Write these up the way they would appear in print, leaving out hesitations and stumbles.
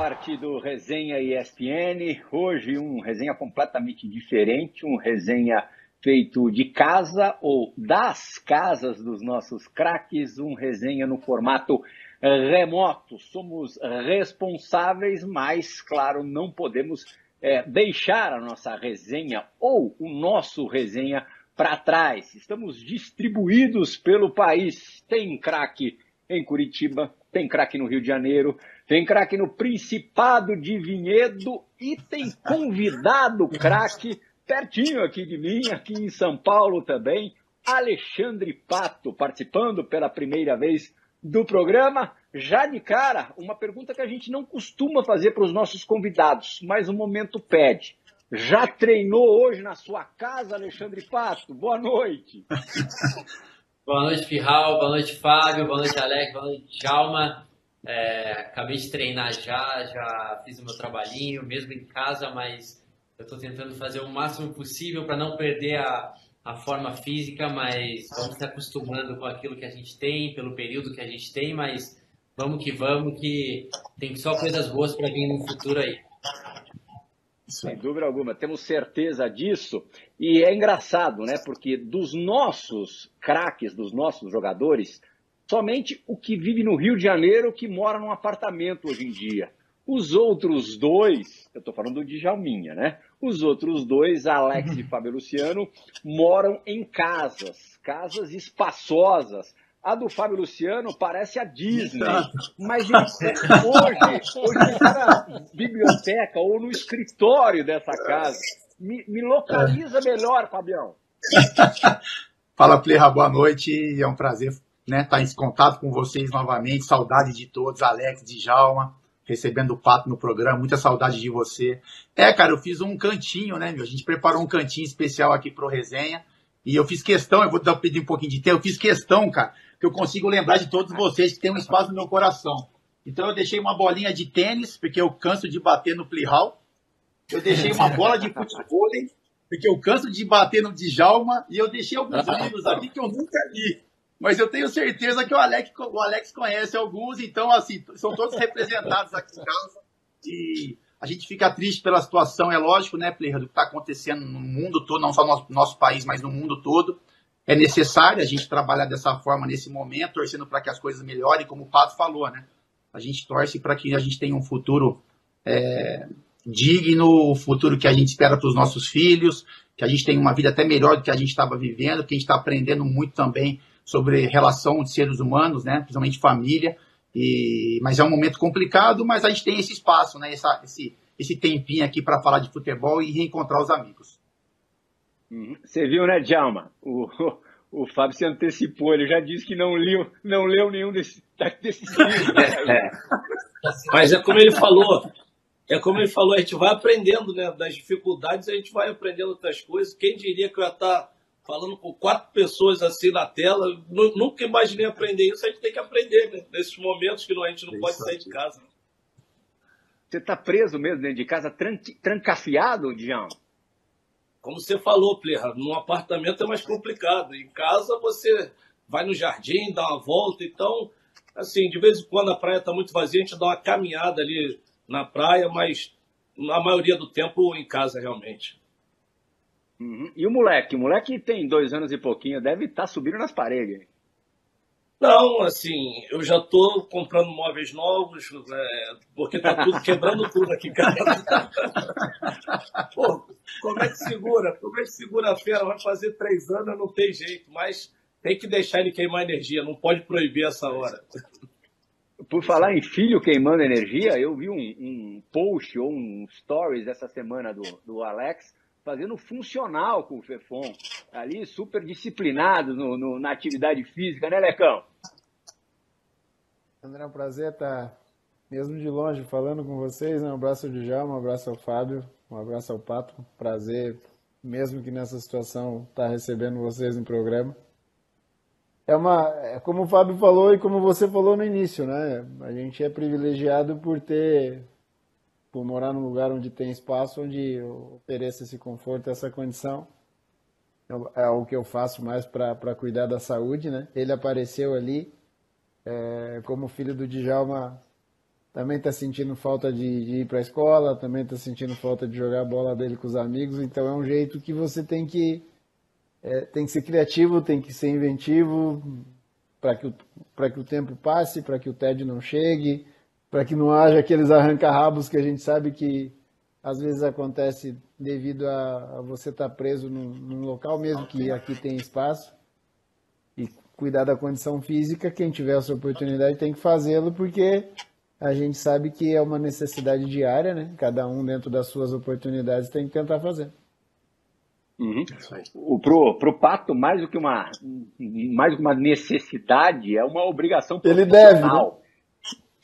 parte do Resenha ESPN. Hoje um resenha completamente diferente, um resenha feito de casa ou das casas dos nossos craques, um resenha no formato remoto. Somos responsáveis, mas, claro, não podemos deixar a nossa resenha ou o nosso resenha para trás. Estamos distribuídos pelo país. Tem craque em Curitiba, tem craque no Rio de Janeiro, tem craque no Principado de Vinhedo e tem convidado craque pertinho aqui de mim, aqui em São Paulo também, Alexandre Pato, participando pela primeira vez do programa. Já de cara, uma pergunta que a gente não costuma fazer para os nossos convidados, mas o momento pede. Já treinou hoje na sua casa, Alexandre Pato? Boa noite. Boa noite, Pirral. Boa noite, Fábio. Boa noite, Alex. Boa noite, Djalma. Acabei de treinar já fiz o meu trabalhinho, mesmo em casa, mas eu estou tentando fazer o máximo possível para não perder a forma física, mas vamos se acostumando com aquilo que a gente tem, pelo período que a gente tem, mas vamos, que tem só coisas boas para vir no futuro aí. Sem dúvida alguma, temos certeza disso. E é engraçado, né? Porque dos nossos craques, dos nossos jogadores, somente o que vive no Rio de Janeiro que mora num apartamento hoje em dia. Os outros dois, eu estou falando do Djalminha, né? Os outros dois, Alex e Fábio Luciano, moram em casas espaçosas. A do Fábio Luciano parece a Disney, mas hoje ele está na biblioteca ou no escritório dessa casa. Me localiza melhor, Fabião. Fala, Plirra, boa noite. É um prazer, né, estar em contato com vocês novamente. Saudade de todos, Alex, Djalma, recebendo o Pato no programa. Muita saudade de você. Cara, eu fiz um cantinho, né, meu? A gente preparou um cantinho especial aqui pro Resenha. E eu fiz questão, eu vou pedir um pouquinho de tempo, eu fiz questão, cara, que eu consigo lembrar de todos vocês que tem um espaço no meu coração. Então eu deixei uma bolinha de tênis, porque eu canso de bater no Plihal. Eu deixei uma bola de futebol, porque eu canso de bater no Djalma. E eu deixei alguns livros aqui que eu nunca li. Mas eu tenho certeza que o Alex conhece alguns, então, assim, são todos representados aqui em casa. E a gente fica triste pela situação, é lógico, né, Plirra, do que está acontecendo no mundo todo, não só no nosso país, mas no mundo todo. É necessário a gente trabalhar dessa forma nesse momento, torcendo para que as coisas melhorem, como o Pato falou, né? A gente torce para que a gente tenha um futuro digno, o futuro que a gente espera para os nossos filhos, que a gente tenha uma vida até melhor do que a gente estava vivendo, que a gente está aprendendo muito também sobre relação de seres humanos, né? Principalmente família. Mas é um momento complicado, mas a gente tem esse espaço, né? Esse tempinho aqui para falar de futebol e reencontrar os amigos. Você viu, né, Djalma? O Fábio se antecipou, ele já disse que não leu nenhum desses livros. Né? Mas é como ele falou, a gente vai aprendendo, né? Das dificuldades, a gente vai aprendendo outras coisas. Quem diria que eu ia estar falando com 4 pessoas assim na tela? Nunca imaginei aprender isso. A gente tem que aprender, né? Nesses momentos que a gente não pode sair de casa. Você está preso mesmo dentro de casa, trancafiado, Djalma? Como você falou, Plirra, num apartamento é mais complicado. Em casa você vai no jardim, dá uma volta. Então, assim, de vez em quando a praia está muito vazia, a gente dá uma caminhada ali na praia, mas a maioria do tempo em casa realmente. E o moleque? O moleque tem 2 anos e pouquinho, deve estar subindo nas paredes. Não, assim, eu já estou comprando móveis novos, porque tá tudo quebrando tudo aqui em casa. Pô, como é que segura? Como é que segura a feira? Vai fazer 3 anos, não tem jeito, mas tem que deixar ele queimar energia, não pode proibir essa hora. Por falar em filho queimando energia, eu vi um post ou um stories essa semana do Alex fazendo funcional com o Fefon, ali super disciplinado na atividade física, né, Lecão? André, é um prazer estar, mesmo de longe, falando com vocês. Um abraço ao Djalma, um abraço ao Fábio, um abraço ao Pato. Prazer, mesmo que nessa situação, estar recebendo vocês no programa. É como o Fábio falou e como você falou no início, né? A gente é privilegiado por morar num lugar onde tem espaço, onde ofereça esse conforto, essa condição. É o que eu faço mais para cuidar da saúde, né? Ele apareceu ali, como filho do Djalma, também está sentindo falta de ir para a escola, também está sentindo falta de jogar a bola dele com os amigos, então é um jeito que você tem que ser criativo, tem que ser inventivo para que o tempo passe, para que o tédio não chegue, para que não haja aqueles arranca-rabos que a gente sabe que às vezes acontece devido a você estar preso num local, mesmo que aqui tem espaço, e cuidar da condição física. Quem tiver essa oportunidade tem que fazê-lo, porque a gente sabe que é uma necessidade diária, né? Cada um dentro das suas oportunidades tem que tentar fazer. Pro Pato, mais do que uma necessidade, é uma obrigação Ele profissional.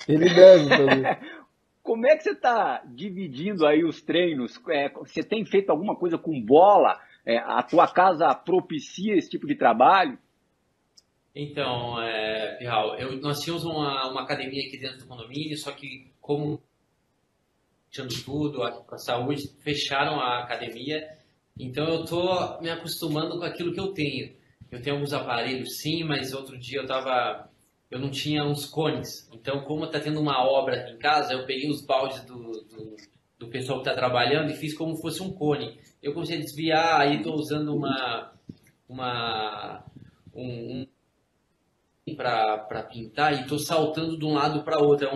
Deve, né? Ele deve fazer. Como é que você está dividindo aí os treinos? Você tem feito alguma coisa com bola? A tua casa propicia esse tipo de trabalho? Então, Pirral, nós tínhamos uma academia aqui dentro do condomínio, só que como tirando tudo, aqui para a saúde, fecharam a academia. Então eu estou me acostumando com aquilo que eu tenho. Eu tenho alguns aparelhos sim, mas outro dia eu não tinha uns cones. Então, como está tendo uma obra aqui em casa, eu peguei os baldes do pessoal que está trabalhando e fiz como fosse um cone. Eu comecei a desviar, aí estou usando para pintar e estou saltando de um lado para outro.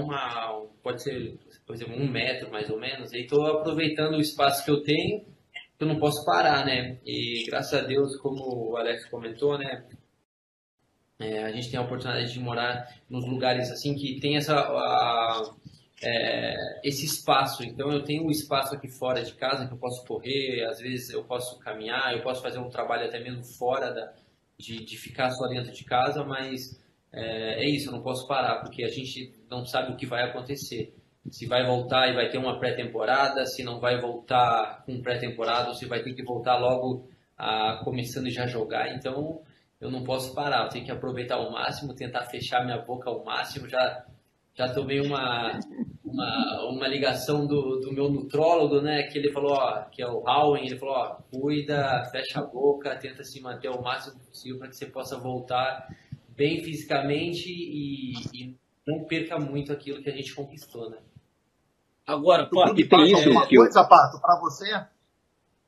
Pode ser, por exemplo, 1 metro mais ou menos. E estou aproveitando o espaço que eu tenho, que eu não posso parar, né? E graças a Deus, como o Alex comentou, né? A gente tem a oportunidade de morar nos lugares assim que tem esse espaço. Então eu tenho um espaço aqui fora de casa que eu posso correr, às vezes eu posso caminhar, eu posso fazer um trabalho até mesmo fora de ficar só dentro de casa, mas é isso, eu não posso parar, porque a gente não sabe o que vai acontecer. Se vai voltar e vai ter uma pré-temporada, se não vai voltar com pré-temporada, ou se vai ter que voltar logo começando já a jogar. Então eu não posso parar, eu tenho que aproveitar ao máximo, tentar fechar minha boca ao máximo. Já tomei uma ligação do meu nutrólogo, né, que ele falou, que é o Howen, ele falou, cuida, fecha a boca, tenta se manter o máximo possível para que você possa voltar bem fisicamente e não perca muito aquilo que a gente conquistou, né. Agora, o clube passa alguma coisa, Pato, para você?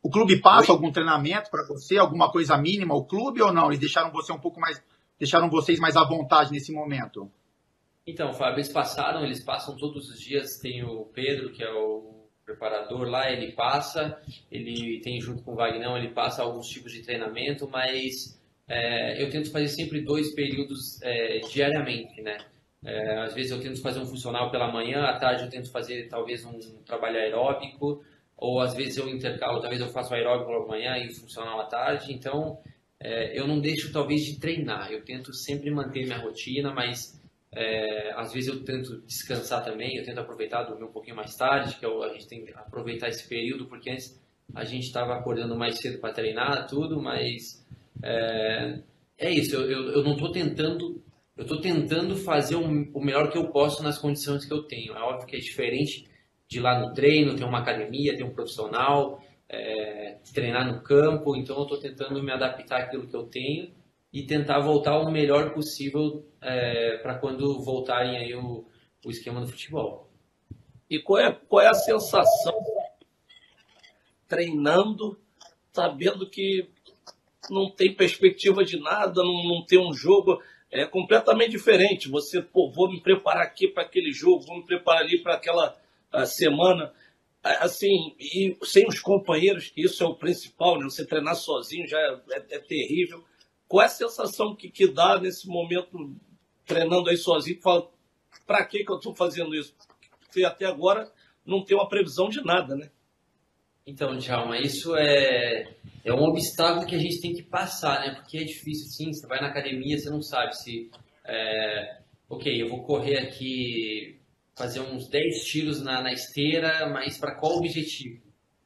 O clube passa algum treinamento para você, alguma coisa mínima, o clube ou não? Eles deixaram vocês mais à vontade nesse momento? Então, Fábio, eles passam todos os dias. Tem o Pedro, que é o preparador lá, ele tem junto com o Vagnão, ele passa alguns tipos de treinamento, mas eu tento fazer sempre 2 períodos diariamente, né? Às vezes eu tento fazer um funcional pela manhã, à tarde eu tento fazer talvez um trabalho aeróbico, ou às vezes eu intercalo, talvez eu faço aeróbico pela manhã e o funcional à tarde. Então eu não deixo talvez de treinar, eu tento sempre manter minha rotina, mas às vezes eu tento descansar também, eu tento aproveitar, dormir um pouquinho mais tarde, a gente tem que aproveitar esse período, porque antes a gente estava acordando mais cedo para treinar tudo, mas é isso, eu não estou tentando. Eu estou tentando fazer o melhor que eu posso nas condições que eu tenho. É óbvio que é diferente de ir lá no treino, ter uma academia, ter um profissional, treinar no campo. Então eu estou tentando me adaptar àquilo que eu tenho e tentar voltar o melhor possível para quando voltarem aí o esquema do futebol. E qual é a sensação treinando, sabendo que não tem perspectiva de nada, não tem um jogo... É completamente diferente. Você, vou me preparar aqui para aquele jogo, vou me preparar ali para aquela semana. Assim, e sem os companheiros, que isso é o principal, né? Você treinar sozinho já é terrível. Qual é a sensação que dá nesse momento, treinando aí sozinho, fala, para que eu estou fazendo isso? Porque até agora não tem uma previsão de nada, né? Então, Djalma, isso é um obstáculo que a gente tem que passar, né? Porque é difícil, sim. Você vai na academia, você não sabe se... ok, eu vou correr aqui, fazer uns 10 tiros na esteira, mas para qual objetivo?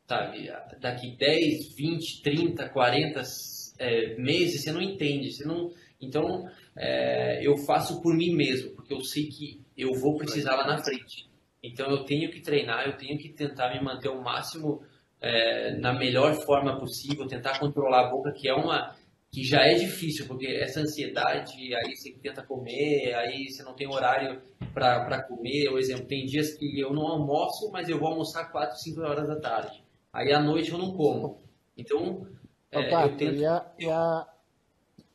Sabe? Daqui 10, 20, 30, 40 meses, você não entende. Então, eu faço por mim mesmo, porque eu sei que eu vou precisar lá na frente. Então, eu tenho que treinar, eu tenho que tentar me manter o máximo... na melhor forma possível, tentar controlar a boca, que é que já é difícil, porque essa ansiedade, aí você tenta comer, aí você não tem horário para comer. Por exemplo, tem dias que eu não almoço, mas eu vou almoçar 4, 5 horas da tarde. Aí à noite eu não como. Então, Ô, eu Pato, tento...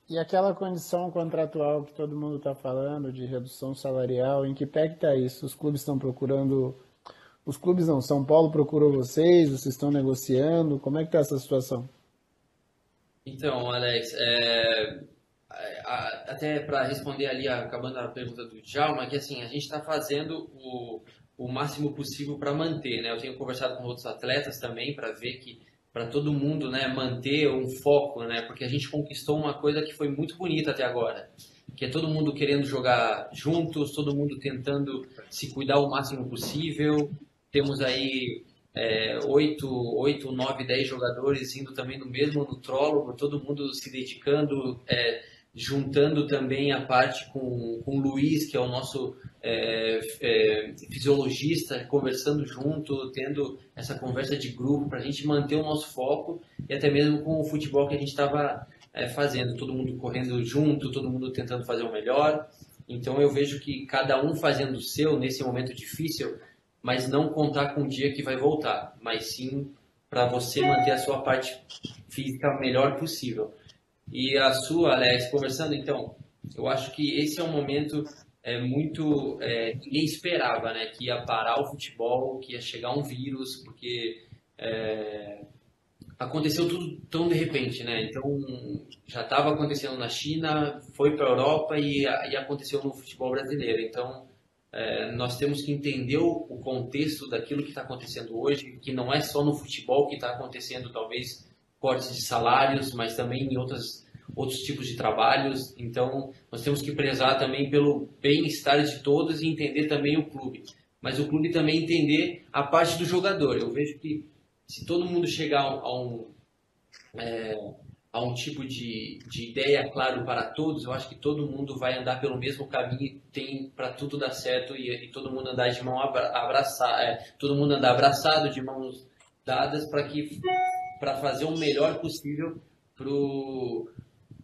e aquela condição contratual que todo mundo está falando de redução salarial, em que pé que está isso? Os clubes estão procurando... Os clubes não, São Paulo procurou vocês estão negociando, como é que está essa situação? Então, Alex, até para responder ali, acabando a pergunta do Djalma, que assim, a gente está fazendo o máximo possível para manter, né? Eu tenho conversado com outros atletas também para ver que para todo mundo, né, manter um foco, né? Porque a gente conquistou uma coisa que foi muito bonita até agora, que é todo mundo querendo jogar juntos, todo mundo tentando se cuidar o máximo possível. Temos aí 8, 9, 10 jogadores indo também no mesmo nutrólogo, todo mundo se dedicando, juntando também a parte com o Luiz, que é o nosso fisiologista, conversando junto, tendo essa conversa de grupo para a gente manter o nosso foco e até mesmo com o futebol que a gente estava fazendo, todo mundo correndo junto, todo mundo tentando fazer o melhor. Então eu vejo que cada um fazendo o seu nesse momento difícil, mas não contar com o dia que vai voltar, mas sim para você manter a sua parte física melhor possível. E a sua, Alex, conversando, então, eu acho que esse é um momento muito... ninguém esperava, né, que ia parar o futebol, que ia chegar um vírus, porque aconteceu tudo tão de repente, né? Então, já estava acontecendo na China, foi para a Europa e aconteceu no futebol brasileiro. Então, nós temos que entender o contexto daquilo que está acontecendo hoje, que não é só no futebol que está acontecendo, talvez, cortes de salários, mas também em outros tipos de trabalhos. Então, nós temos que prezar também pelo bem-estar de todos e entender também o clube. Mas o clube também entender a parte do jogador. Eu vejo que se todo mundo chegar a um tipo de ideia claro para todos, eu acho que todo mundo vai andar pelo mesmo caminho, tem para tudo dar certo e todo mundo andar de mão abraçada, todo mundo andar abraçado, de mãos dadas, para fazer o melhor possível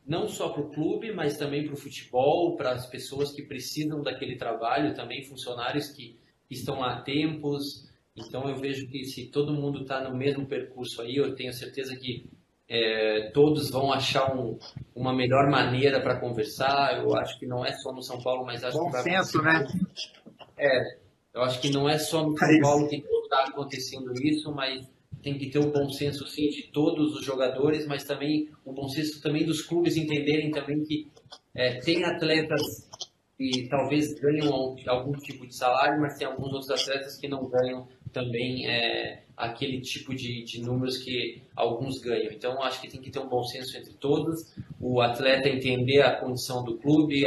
não só para o clube, mas também para o futebol, para as pessoas que precisam daquele trabalho, também funcionários que estão lá há tempos. Então eu vejo que se todo mundo está no mesmo percurso aí, eu tenho certeza que todos vão achar uma melhor maneira para conversar. Eu acho que não é só no São Paulo, mas acho Bom que vai senso, acontecer. né? Eu acho que não é só no É São Paulo isso. que está acontecendo isso, mas tem que ter o bom senso, sim, de todos os jogadores, mas também o bom senso também dos clubes entenderem também que tem atletas que talvez ganham algum tipo de salário, mas tem alguns outros atletas que não ganham também aquele tipo de números que alguns ganham. Então, acho que tem que ter um bom senso entre todos, o atleta entender a condição do clube,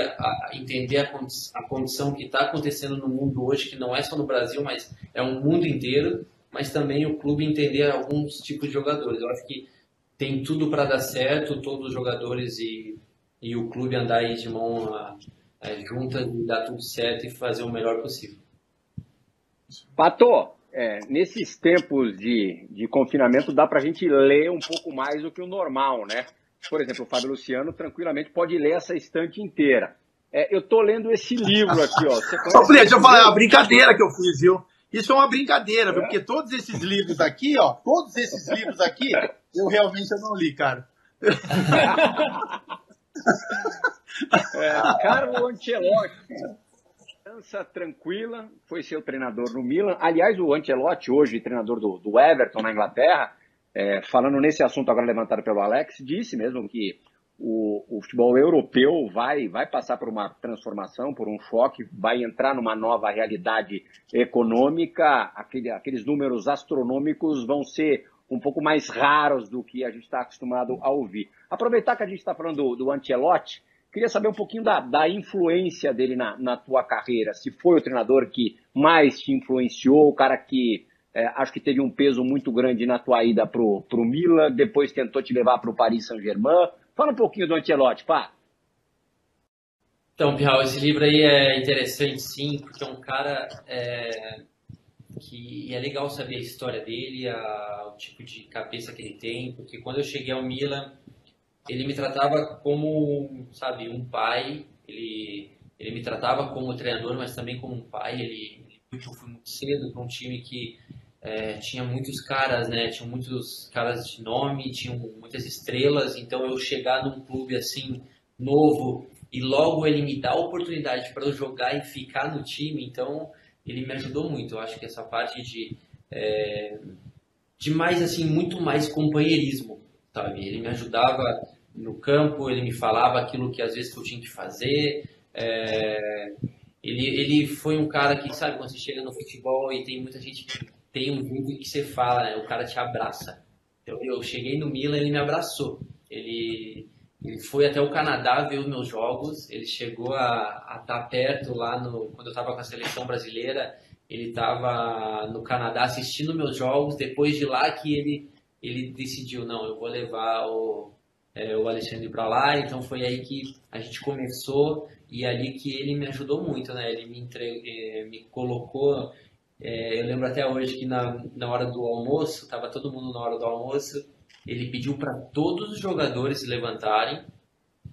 entender a condição que está acontecendo no mundo hoje, que não é só no Brasil, mas é um mundo inteiro, mas também o clube entender alguns tipos de jogadores. Eu acho que tem tudo para dar certo, todos os jogadores e o clube andar aí de mão juntas e dar tudo certo e fazer o melhor possível. Pato, nesses tempos de confinamento dá para a gente ler um pouco mais do que o normal, né? Por exemplo, o Fábio Luciano tranquilamente pode ler essa estante inteira. Eu tô lendo esse livro aqui, ó. Só deixa eu falar, é uma brincadeira que eu fiz, viu? Isso é uma brincadeira, viu? Porque todos esses livros aqui, ó, eu realmente não li, cara. Carlo Ancelotti, criança tranquila, foi seu treinador no Milan. Aliás, o Ancelotti, hoje treinador do Everton na Inglaterra, falando nesse assunto agora levantado pelo Alex, disse mesmo que o futebol europeu vai passar por uma transformação, por um choque, vai entrar numa nova realidade econômica, aqueles números astronômicos vão ser um pouco mais raros do que a gente está acostumado a ouvir. Aproveitar que a gente está falando do Ancelotti, queria saber um pouquinho da influência dele na tua carreira, se foi o treinador que mais te influenciou, o cara que acho que teve um peso muito grande na tua ida pro Milan, depois tentou te levar para o Paris Saint-Germain. Fala um pouquinho do Ancelotti, pá. Então, Pirral, esse livro aí é interessante, sim, porque é um cara que é legal saber a história dele, o tipo de cabeça que ele tem, porque quando eu cheguei ao Milan, ele me tratava como, sabe, um pai. Ele me tratava como treinador, mas também como um pai. Ele viu que eu fui muito cedo para um time que tinha muitos caras, né? Tinha muitos caras de nome, tinham muitas estrelas. Então eu chegar num clube assim novo e logo ele me dá a oportunidade para eu jogar e ficar no time. Então ele me ajudou muito. Eu acho que essa parte de mais assim, muito mais companheirismo, sabe? Ele me ajudava no campo, ele me falava aquilo que às vezes eu tinha que fazer. Ele foi um cara que, sabe, quando você chega no futebol e tem muita gente que tem um vídeo que você fala, né? O cara te abraça. Eu cheguei no Milan, ele me abraçou. Ele foi até o Canadá ver os meus jogos. Ele chegou a estar perto lá quando eu estava com a seleção brasileira. Ele estava no Canadá assistindo meus jogos. Depois de lá que ele decidiu, não, eu vou levar o Alexandre para lá. Então foi aí que a gente começou e ali que ele me ajudou muito, né? Ele me colocou. Eu lembro até hoje que na hora do almoço, estava todo mundo na hora do almoço, ele pediu para todos os jogadores se levantarem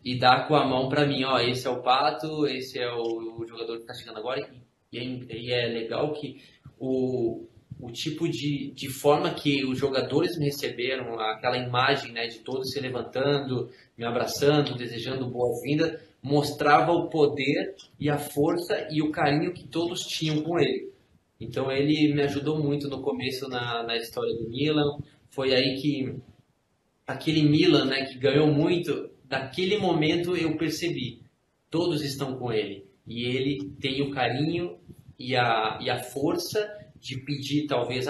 e dar com a mão para mim, ó, esse é o Pato, esse é o jogador que está chegando agora. E é legal que o tipo de forma que os jogadores me receberam, aquela imagem, né, de todos se levantando, me abraçando, desejando boa-vinda, mostrava o poder e a força e o carinho que todos tinham com ele. Então ele me ajudou muito no começo na história do Milan. Foi aí que aquele Milan, né, que ganhou muito, daquele momento eu percebi, todos estão com ele. E ele tem o carinho e a força de pedir, talvez,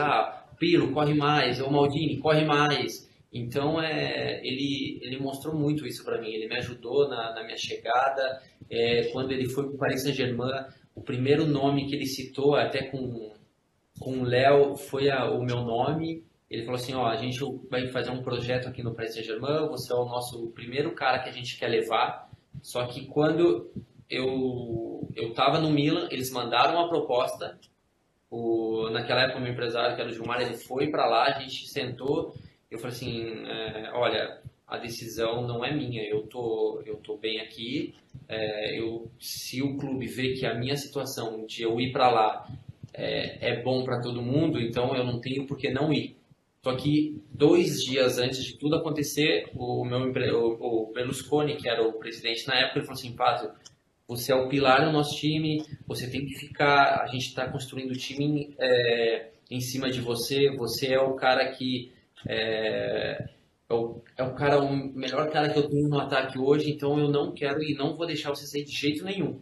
Pirlo, corre mais, ou Maldini, corre mais. Então, ele mostrou muito isso para mim. Ele me ajudou na minha chegada. Quando ele foi para o Paris Saint-Germain, o primeiro nome que ele citou, até com o Léo, foi o meu nome. Ele falou assim, ó, a gente vai fazer um projeto aqui no Paris Saint-Germain, você é o nosso primeiro cara que a gente quer levar. Só que quando eu estava no Milan, eles mandaram uma proposta. Naquela época, o meu empresário, que era o Gilmar, ele foi para lá, a gente sentou. Eu falei assim, olha, a decisão não é minha, eu tô bem aqui. Se o clube vê que a minha situação de eu ir para lá é bom para todo mundo, então eu não tenho por que não ir. Só que 2 dias antes de tudo acontecer, o Berlusconi, que era o presidente na época, ele falou assim, Pato, você é o pilar do nosso time, você tem que ficar, a gente está construindo o time em cima de você, você é o cara que o melhor cara que eu tenho no ataque hoje, então eu não quero e não vou deixar você sair de jeito nenhum.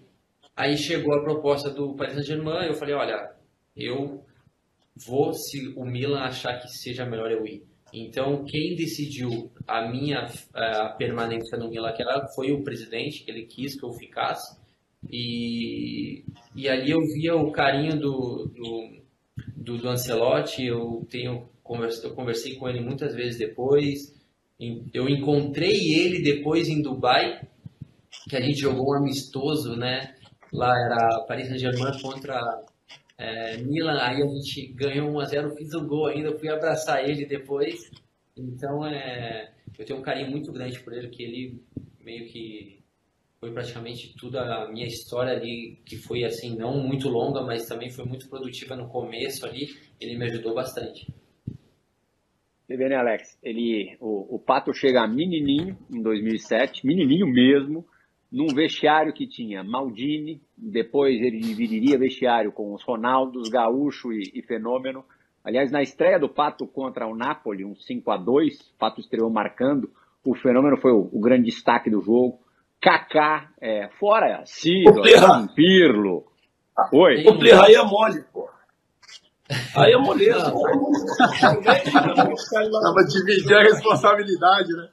Aí chegou a proposta do Paris Saint-Germain, eu falei, olha, eu vou se o Milan achar que seja melhor eu ir. Então, quem decidiu a minha permanência no Milan foi o presidente, ele quis que eu ficasse. E ali eu via o carinho do Ancelotti, eu conversei com ele muitas vezes depois. Eu encontrei ele depois em Dubai, que a gente jogou um amistoso, né? Lá era Paris Saint-Germain contra Milan, aí a gente ganhou 1-0, fiz o gol ainda, fui abraçar ele depois. Então eu tenho um carinho muito grande por ele, que ele meio que foi praticamente tudo a minha história ali, que foi assim, não muito longa, mas também foi muito produtiva no começo ali, ele me ajudou bastante. Você vê, né, Alex? O Pato chega menininho em 2007, menininho mesmo, num vestiário que tinha Maldini, depois ele dividiria vestiário com os Ronaldos, Gaúcho e Fenômeno. Aliás, na estreia do Pato contra o Napoli, um 5-2, o Pato estreou marcando, o Fenômeno foi o grande destaque do jogo. Kaká, fora Sidor, Pirlo. Oi. O Plirra aí é mole, pô. Aí é moleza. Tava dividindo a responsabilidade, né?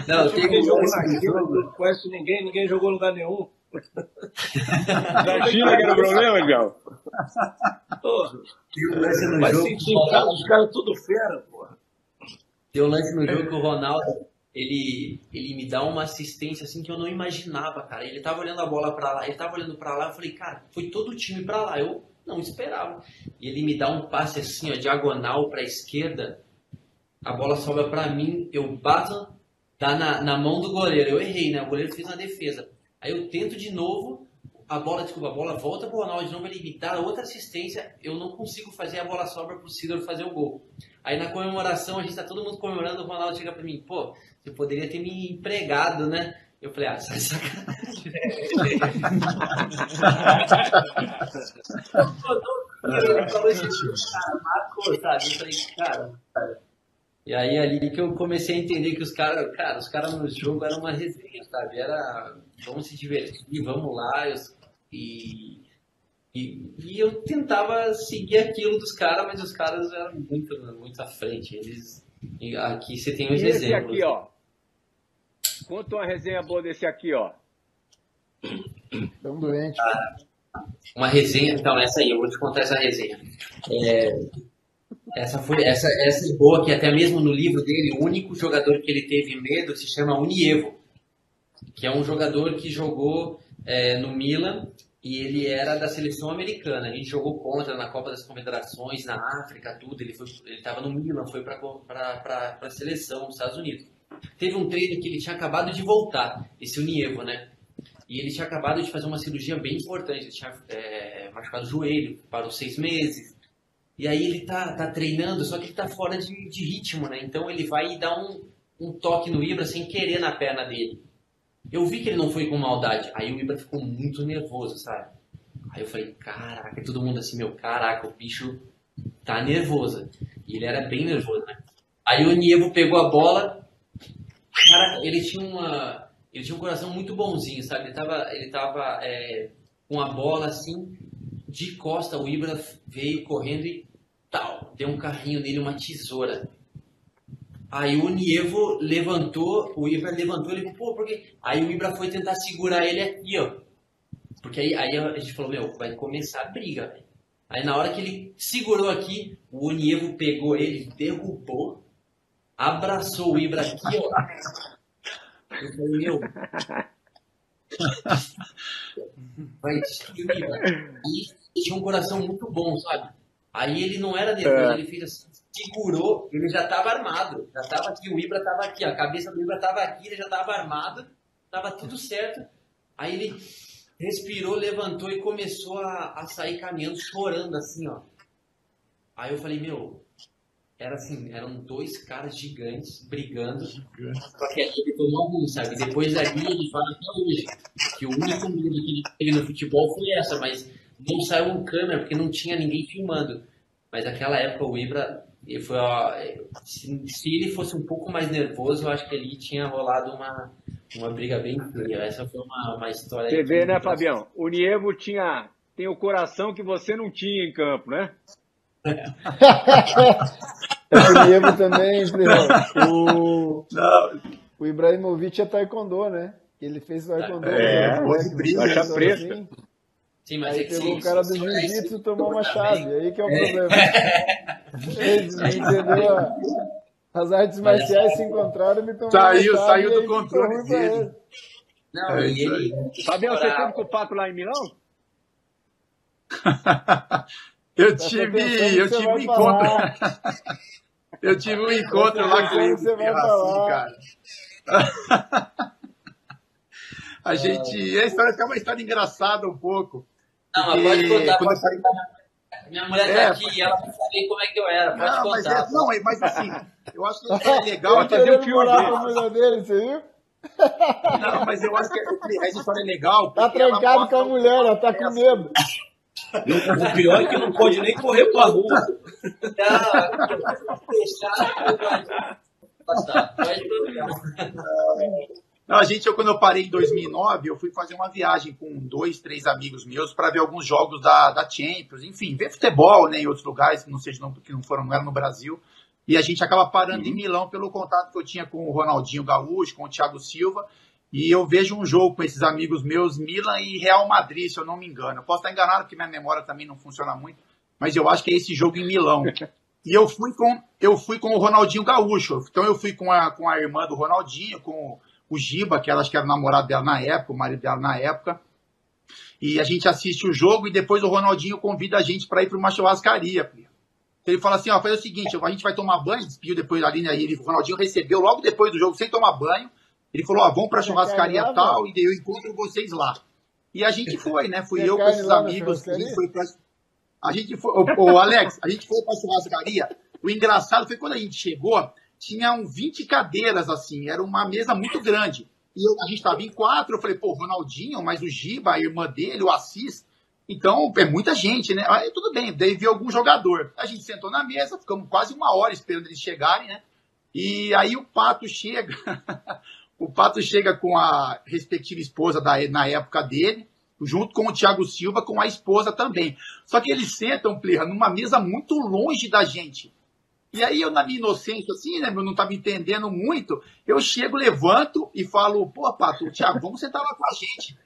Não, ninguém jogou não conhece ninguém jogou em lugar nenhum. Na China que era o problema, João. Vai sentir em casa, os caras tudo fera, porra. Tem um lance no jogo que o Ronaldo, ele me dá uma assistência assim que eu não imaginava, cara. Ele tava olhando a bola pra lá, eu falei, cara, foi todo o time pra lá, eu não esperava. E ele me dá um passe assim, ó, diagonal pra esquerda, a bola sobra pra mim, eu bato tá na mão do goleiro. Eu errei, né? O goleiro fez uma defesa. Aí eu tento de novo, a bola volta pro Ronaldo de novo, ele me dá outra assistência, eu não consigo fazer, a bola sobra pro Sidor fazer o gol. Aí na comemoração, a gente tá todo mundo comemorando, o Ronaldo chega pra mim, pô, você poderia ter me empregado, né? Eu falei, sai sacanagem. Ele falou isso, cara, marcou, sabe? Eu falei, cara. E aí ali que eu comecei a entender que os caras no jogo eram uma resenha, sabe? Era, vamos se divertir, vamos lá. E eu tentava seguir aquilo dos caras, mas os caras eram muito, muito à frente. Aqui você tem os exemplos. Esse aqui, ó. Conta uma resenha boa desse aqui, ó. Tão doente. Uma resenha, então, essa aí, eu vou te contar essa resenha. Essa é boa, que até mesmo no livro dele, o único jogador que ele teve medo se chama Unievo, que é um jogador que jogou no Milan e ele era da seleção americana. A gente jogou contra na Copa das Confederações, na África, tudo. Ele estava no Milan, foi para a seleção dos Estados Unidos. Teve um treino que ele tinha acabado de voltar, esse Unievo, né? E ele tinha acabado de fazer uma cirurgia bem importante. Ele tinha machucado o joelho, parou 6 meses. E aí ele tá treinando, só que ele tá fora de ritmo, né? Então ele vai e dá um toque no Ibra sem querer na perna dele. Eu vi que ele não foi com maldade. Aí o Ibra ficou muito nervoso, sabe? Aí eu falei, caraca, todo mundo assim, caraca, o bicho tá nervoso. E ele era bem nervoso, né? Aí o Nievo pegou a bola. Cara, ele tinha um coração muito bonzinho, sabe? Ele tava com a bola assim, de costa, o Ibra veio correndo e tal, deu um carrinho nele, uma tesoura. Aí o Nievo levantou, o Ibra levantou, ele falou, pô, por quê? Aí o Ibra foi tentar segurar ele aqui, ó. Porque aí a gente falou, vai começar a briga, velho. Aí na hora que ele segurou aqui, o Unievo pegou ele, derrubou, abraçou o Ibra aqui, ó. Eu falei, vai destruir o Ibra. E ele tinha um coração muito bom, sabe? Aí ele não era nervoso, ele fez assim, segurou, ele já estava armado. Já estava aqui, o Ibra estava aqui, a cabeça do Ibra estava aqui, ele já estava armado, estava tudo certo. Aí ele respirou, levantou e começou a sair caminhando, chorando assim, ó. Aí eu falei, era assim, eram 2 caras gigantes brigando. Só que ele tomou um, sabe? Depois dali ele fala até hoje que o único medo que ele teve no futebol foi essa, mas não saiu um câmera porque não tinha ninguém filmando. Mas naquela época o Ibra, se ele fosse um pouco mais nervoso, eu acho que ali tinha rolado uma briga bem feia. Essa foi uma história. Você vê, né, Fabião? O Nievo tem o coração que você não tinha em campo, né? O Nievo também, o Ibrahimovic é taekwondo, né? Ele fez taekwondo. Faixa preta. Sim, mas aí pegou o cara do jiu-jitsu e tomou uma chave. Aí que é o problema. Entendeu? As artes marciais se encontraram e me tomaram Saiu do controle dele. Não, ele... Fabião, você teve com o Pato lá em Milão? Eu tive um encontro. Eu tive um encontro lá com ele. Você vai falar. Cara. A história é uma história engraçada um pouco. Não, mas pode contar. Minha mulher tá aqui e ela não sabia como é que eu era. Pode contar. Mas assim, eu acho que é legal fazer o filme dele. Com a mulher dele, você viu? Não, mas eu acho que essa história é legal. Tá trancado com a mulher, ela tá com medo. O pior é que não pode nem correr pra rua. Não, quando eu parei em 2009, eu fui fazer uma viagem com 2, 3 amigos meus para ver alguns jogos da Champions, enfim, ver futebol, né, em outros lugares que não eram no Brasil. E a gente acaba parando em Milão pelo contato que eu tinha com o Ronaldinho Gaúcho, com o Thiago Silva. E eu vejo um jogo com esses amigos meus, Milan e Real Madrid, se eu não me engano. Eu posso estar enganado porque minha memória também não funciona muito, mas eu acho que é esse jogo em Milão. E eu fui com o Ronaldinho Gaúcho. Então eu fui com a irmã do Ronaldinho, com o Giba, que ela acho que era o namorado dela na época, o marido dela na época. E a gente assiste o jogo e depois o Ronaldinho convida a gente para ir para uma churrascaria. Ele fala assim, ó, faz o seguinte, a gente vai tomar banho, despediu depois ali, né? O Ronaldinho recebeu logo depois do jogo, sem tomar banho. Ele falou, ó, vamos pra churrascaria tal, e daí eu encontro vocês lá. E a gente foi, né? Fui eu com esses amigos. A gente foi, ô Alex, a gente foi pra churrascaria. O engraçado foi quando a gente chegou, tinham 20 cadeiras, assim, era uma mesa muito grande. E a gente tava em 4, eu falei, pô, Ronaldinho, mas o Giba, a irmã dele, o Assis. Então, é muita gente, né? Aí tudo bem, daí veio algum jogador. A gente sentou na mesa, ficamos quase 1 hora esperando eles chegarem, né? E aí o Pato chega, o Pato chega com a respectiva esposa na época dele, junto com o Thiago Silva, com a esposa também. Só que eles sentam, Plirra, numa mesa muito longe da gente. E aí eu, na minha inocência, assim, né, eu não estava entendendo muito, eu chego, levanto e falo, pô, Pato, Thiago, vamos sentar lá com a gente.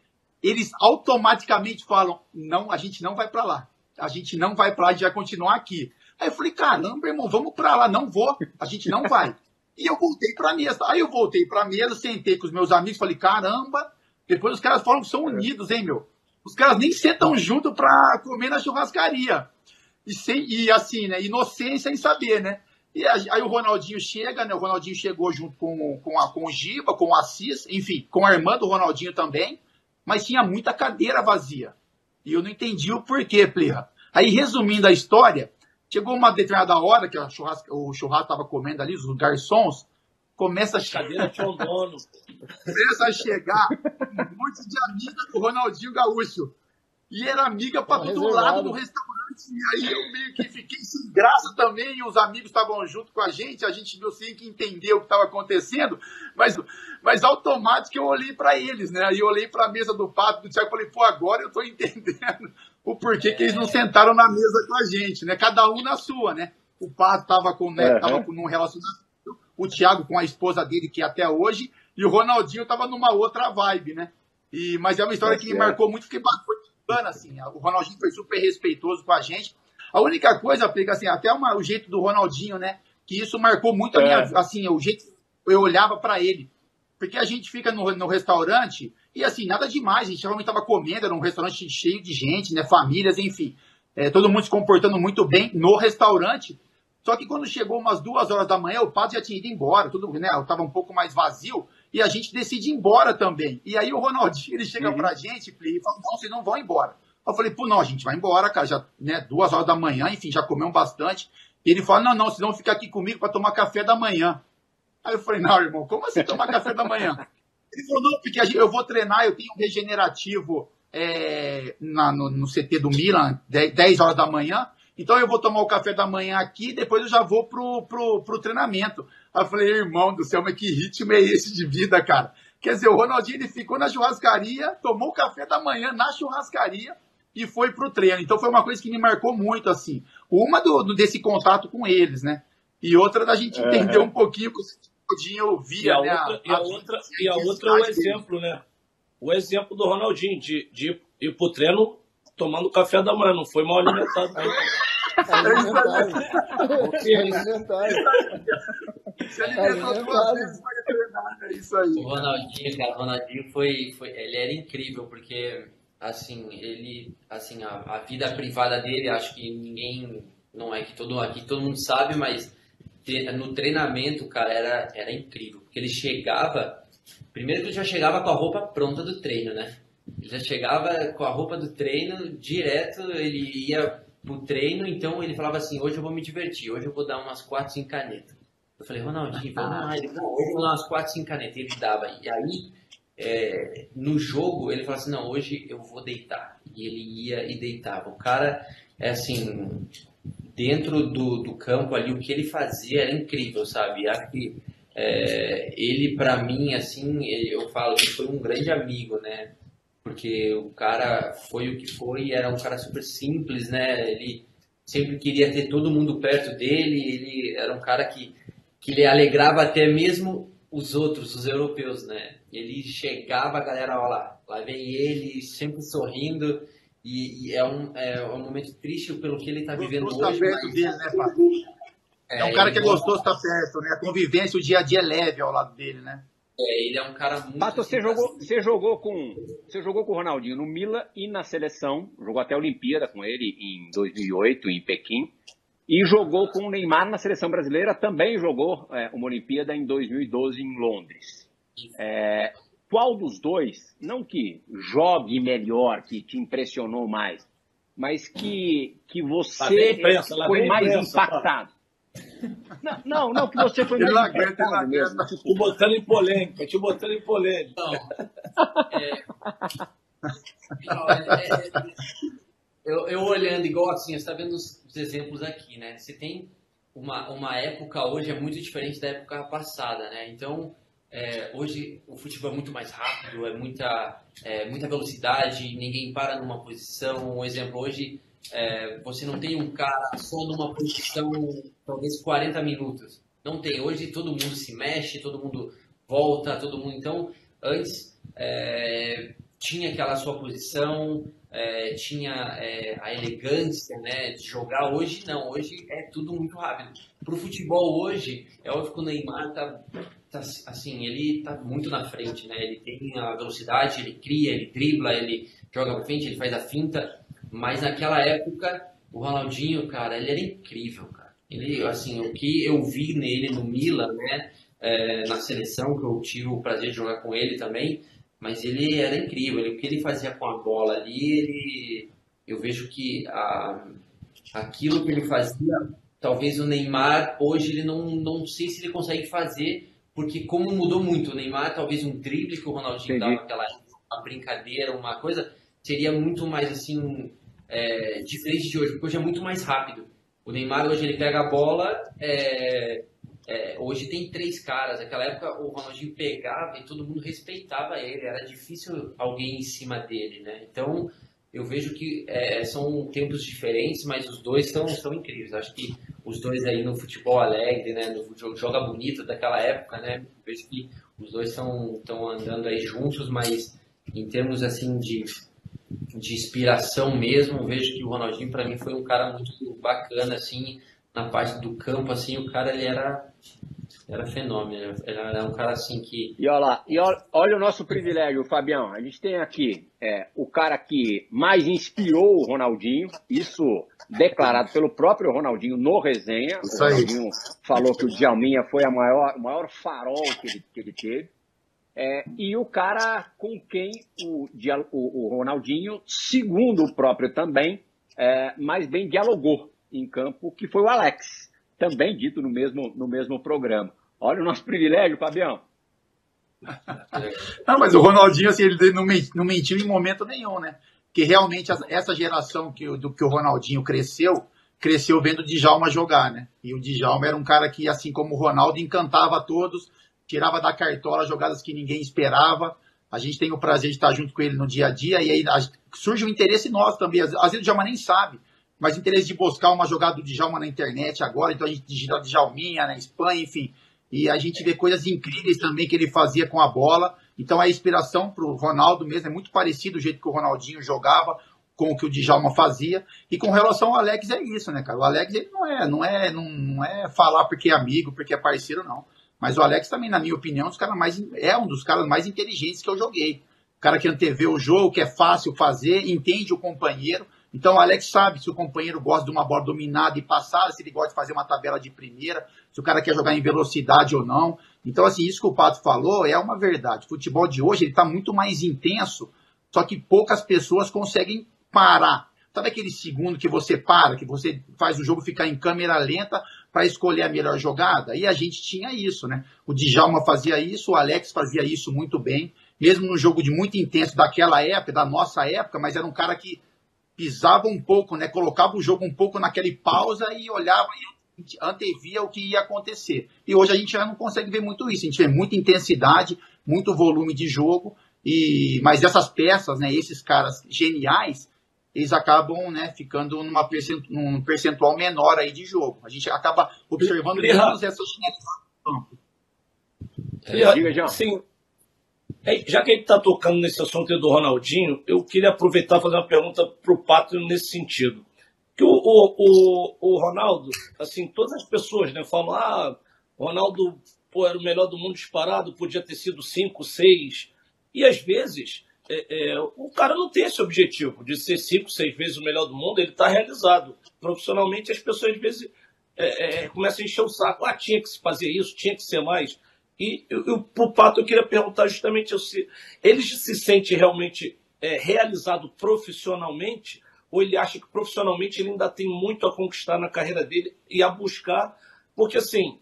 Eles automaticamente falam, não, a gente não vai para lá. A gente não vai para lá, a gente vai continuar aqui. Aí eu falei, caramba, irmão, vamos para lá. Não vou, a gente não vai. E eu voltei para a mesa. Aí eu voltei para a mesa, sentei com os meus amigos, falei, caramba. Depois os caras falam que são unidos, hein, meu? Os caras nem sentam junto para comer na churrascaria. E assim, né, inocência em saber, né? E aí o Ronaldinho chega, né? O Ronaldinho chegou junto com o Giba, com o Assis, enfim, com a irmã do Ronaldinho também. Mas tinha muita cadeira vazia. E eu não entendi o porquê, Plirra. Aí, resumindo a história, chegou uma determinada hora que o churrasco estava comendo ali, os garçons, começa a chegar. Começa a chegar um monte de amiga do Ronaldinho Gaúcho. E era amiga para todo lado do restaurante. E aí eu meio que fiquei sem graça também. E os amigos estavam junto com a gente meio sem que entender o que estava acontecendo. Mas automático eu olhei para eles, né? Aí eu olhei para a mesa do Pato, do Thiago, e falei, pô, agora eu estou entendendo o porquê que eles não sentaram na mesa com a gente, né? Cada um na sua, né? O Pato estava num relacionamento, o Thiago com a esposa dele, que é até hoje, e o Ronaldinho estava numa outra vibe, né? Mas é uma história que me marcou muito, porque foi bacana, assim. O Ronaldinho foi super respeitoso com a gente. A única coisa, Plica, assim, até o jeito do Ronaldinho, né? Que isso marcou muito a minha, assim, o jeito que eu olhava para ele. Porque a gente fica no restaurante e, assim, nada demais. A gente realmente estava comendo, era um restaurante cheio de gente, né? Famílias, enfim. Todo mundo se comportando muito bem no restaurante. Só que quando chegou umas 2 horas da manhã, o Pato já tinha ido embora, tudo, né? Estava um pouco mais vazio. E a gente decide ir embora também. E aí o Ronaldinho, ele chega pra gente e fala, não, vocês não vão embora. Eu falei, pô, não, a gente vai embora, cara, já, né, 2 horas da manhã, enfim, já comemos bastante. E ele fala, não, vocês vão ficar aqui comigo para tomar café da manhã. Aí eu falei, não, irmão, como assim tomar café da manhã? Ele falou, não, porque eu vou treinar, eu tenho um regenerativo no CT do Milan, 10 horas da manhã. Então eu vou tomar o café da manhã aqui e depois eu já vou pro treinamento. Aí eu falei, irmão do céu, mas que ritmo é esse de vida, cara? Quer dizer, o Ronaldinho ele ficou na churrascaria, tomou o café da manhã na churrascaria e foi pro treino. Então foi uma coisa que me marcou muito, assim. Uma desse contato com eles, né? E outra da gente entender um pouquinho que o Ronaldinho via, né? E a outra é o exemplo, né? O exemplo do Ronaldinho de ir pro treino tomando café da manhã, não foi mal alimentado. O Ronaldinho, cara, o Ronaldinho ele era incrível, porque assim, a vida privada dele, acho que ninguém, não é que todo mundo sabe, mas no treinamento, cara, era incrível, porque ele chegava, primeiro que ele já chegava com a roupa pronta do treino, né? Ele já chegava com a roupa do treino, direto, ele ia pro treino, então ele falava assim, hoje eu vou me divertir, hoje eu vou dar umas 4, 5 canetas. Eu falei, Ronaldinho, vamos lá. Ele falou, hoje eu vou dar umas 4, 5 canetas. Ele dava. E aí, no jogo, ele falava assim, não, hoje eu vou deitar. E ele ia e deitava. O cara, assim, dentro do campo ali, o que ele fazia era incrível, sabe? Acho que ele, pra mim, assim, eu falo que foi um grande amigo, né? Porque o cara foi o que foi, era um cara super simples, né? Ele sempre queria ter todo mundo perto dele, ele era um cara que ele alegrava até mesmo os outros, os europeus, né? Ele chegava, a galera, olha lá vem ele, sempre sorrindo, e é um momento triste pelo que ele está vivendo hoje. Tá perto dele, né, Pato? É um cara que é gostoso estar perto, né? A convivência, o dia a dia é leve ao lado dele, né? Ele é um cara muito... Pato, você jogou com o Ronaldinho no Milan e na seleção, jogou até a Olimpíada com ele em 2008, em Pequim. E jogou com o Neymar na seleção brasileira, também jogou uma Olimpíada em 2012 em Londres. Qual dos dois, não que jogue melhor, que te impressionou mais, mas que você foi mais impactado? Não, que você foi mais impactado mesmo. Te botando em polêmica, Eu olhando igual assim, você está vendo os exemplos aqui, né? Você tem uma época hoje é muito diferente da época passada, né? Então, hoje o futebol é muito mais rápido, muita velocidade, ninguém para numa posição. Um exemplo, hoje você não tem um cara só numa posição, talvez 40 minutos. Não tem. Hoje todo mundo se mexe, todo mundo volta, todo mundo... Então, antes tinha aquela sua posição, tinha a elegância, né, de jogar. Hoje não, hoje é tudo muito rápido. Pro futebol hoje, é óbvio que o Neymar assim, ele tá muito na frente, né? Ele tem a velocidade, ele cria, ele dribla, ele joga pra frente, ele faz a finta. Mas naquela época, o Ronaldinho, cara, ele era incrível, cara. Ele, assim, o que eu vi nele no Milan, né, na seleção, que eu tive o prazer de jogar com ele também, mas ele era incrível. O que ele fazia com a bola ali, eu vejo que aquilo que ele fazia, talvez o Neymar, hoje ele não sei se ele consegue fazer, porque como mudou muito, o Neymar, talvez um drible que o Ronaldinho dava naquela época, uma brincadeira, uma coisa, seria muito mais assim, diferente de hoje, porque hoje é muito mais rápido. O Neymar hoje ele pega a bola, hoje tem 3 caras. Naquela época o Ronaldinho pegava e todo mundo respeitava ele, era difícil alguém em cima dele, né? Então eu vejo que são tempos diferentes, mas os dois são incríveis. Acho que os dois aí no futebol alegre, né, no joga bonito daquela época, né? Eu vejo que os dois estão andando aí juntos, mas em termos assim de inspiração mesmo, eu vejo que o Ronaldinho para mim foi um cara muito bacana assim, na parte do campo assim, o cara ele era fenômeno, era um cara assim que... E olha o nosso privilégio, Fabião, a gente tem aqui o cara que mais inspirou o Ronaldinho, isso declarado pelo próprio Ronaldinho no resenha. O Ronaldinho falou que o Djalminha foi o maior farol que ele teve. E o cara com quem o Ronaldinho, segundo o próprio também, mais bem dialogou em campo, que foi o Alex, também dito no mesmo programa. Olha o nosso privilégio, Fabião. Não, mas o Ronaldinho, assim, ele não mentiu em momento nenhum, né? Porque realmente essa geração que o Ronaldinho cresceu vendo o Djalma jogar, né? E o Djalma era um cara que, assim como o Ronaldo, encantava a todos, tirava da cartola jogadas que ninguém esperava. A gente tem o prazer de estar junto com ele no dia a dia, e aí surge um interesse nosso também. Às vezes o Djalma nem sabe, mas interesse de buscar uma jogada do Djalma na internet agora, então a gente digita Djalminha na Espanha, enfim. E a gente vê coisas incríveis também que ele fazia com a bola. Então a inspiração para o Ronaldo mesmo é muito parecido o jeito que o Ronaldinho jogava com o que o Djalma fazia. E com relação ao Alex é isso, né, cara? O Alex ele não é falar porque é amigo, porque é parceiro, não. Mas o Alex também, na minha opinião, é um dos caras mais inteligentes que eu joguei. O cara que antevê o jogo, que é fácil fazer, entende o companheiro. Então o Alex sabe se o companheiro gosta de uma bola dominada e passada, se ele gosta de fazer uma tabela de primeira, se o cara quer jogar em velocidade ou não. Então, assim, isso que o Pato falou é uma verdade. O futebol de hoje ele está muito mais intenso, só que poucas pessoas conseguem parar. Sabe aquele segundo que você para, que você faz o jogo ficar em câmera lenta para escolher a melhor jogada? E a gente tinha isso, né? O Djalma fazia isso, o Alex fazia isso muito bem, mesmo num jogo de muito intenso daquela época, da nossa época, mas era um cara que pisava um pouco, né? Colocava o jogo um pouco naquele pausa e olhava e antevia o que ia acontecer. E hoje a gente já não consegue ver muito isso. A gente vê muita intensidade, muito volume de jogo, mas essas peças, né? Esses caras geniais, eles acabam, né, ficando num percentual menor aí de jogo. A gente acaba observando menos essas Diga, João. Sim. Já que a gente está tocando nesse assunto do Ronaldinho, eu queria aproveitar e fazer uma pergunta para o Pato nesse sentido. Que o Ronaldo, assim, todas as pessoas, né, falam, o Ronaldo era o melhor do mundo disparado, podia ter sido 5, 6. E às vezes o cara não tem esse objetivo de ser 5, 6 vezes o melhor do mundo, ele está realizado. Profissionalmente, as pessoas às vezes começam a encher o saco. Tinha que se fazer isso, tinha que ser mais. E pro Pato eu queria perguntar justamente se ele se sente realmente realizado profissionalmente, ou ele acha que profissionalmente ele ainda tem muito a conquistar na carreira dele e a buscar, porque assim,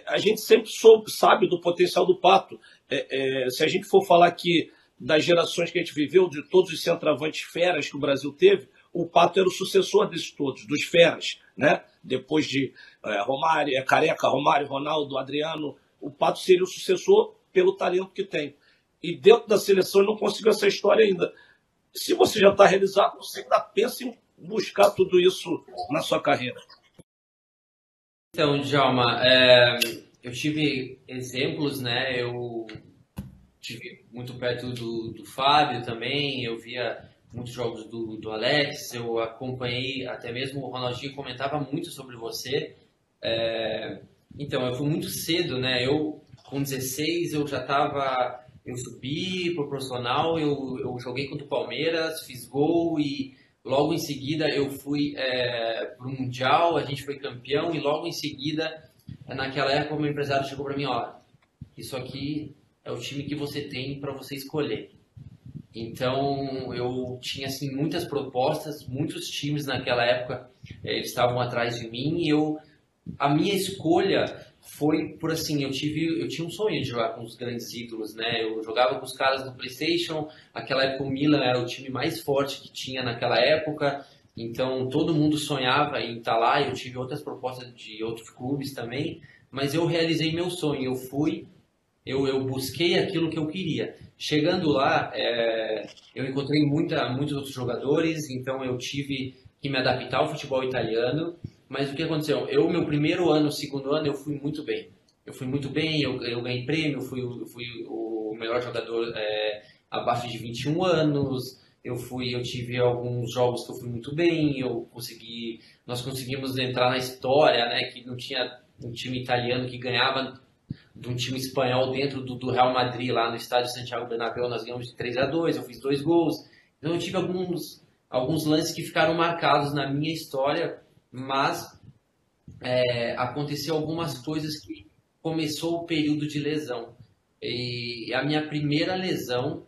a gente sempre sabe do potencial do Pato. Se a gente for falar aqui das gerações que a gente viveu, de todos os centroavantes feras que o Brasil teve, o Pato era o sucessor desses todos, dos feras, né? Depois de Romário, Careca, Romário, Ronaldo, Adriano, o Pato seria o sucessor pelo talento que tem. E dentro da seleção ele não conseguiu essa história ainda. Se você já está realizado, você ainda pensa em buscar tudo isso na sua carreira. Então, Djalma, eu tive exemplos, né? Eu tive muito perto do Fábio também, eu via muitos jogos do Alex, eu acompanhei, até mesmo o Ronaldinho comentava muito sobre você. Então, eu fui muito cedo, né? Eu, com 16, eu já estava... Eu subi pro profissional, eu joguei contra o Palmeiras, fiz gol e logo em seguida eu fui pro Mundial, a gente foi campeão e logo em seguida, naquela época, o meu empresário chegou para mim, isso aqui é o time que você tem para você escolher. Então, eu tinha assim muitas propostas, muitos times naquela época, eles estavam atrás de mim e a minha escolha foi por assim, eu tinha um sonho de jogar com os grandes ídolos, né? Eu jogava com os caras do PlayStation, naquela época o Milan era o time mais forte que tinha naquela época, então todo mundo sonhava em estar lá, eu tive outras propostas de outros clubes também, mas eu realizei meu sonho, eu busquei aquilo que eu queria. Chegando lá, eu encontrei muitos outros jogadores, então eu tive que me adaptar ao futebol italiano. Mas o que aconteceu? Meu primeiro ano, segundo ano, eu fui muito bem. Eu ganhei prêmio, fui o melhor jogador abaixo de 21 anos. Eu tive alguns jogos que eu fui muito bem. Nós conseguimos entrar na história, né? Que não tinha um time italiano que ganhava de um time espanhol dentro do Real Madrid, lá no estádio Santiago Bernabéu. Nós ganhamos de 3-2, eu fiz 2 gols. Então eu tive alguns lances que ficaram marcados na minha história, mas aconteceu algumas coisas que começou o período de lesão. E a minha primeira lesão,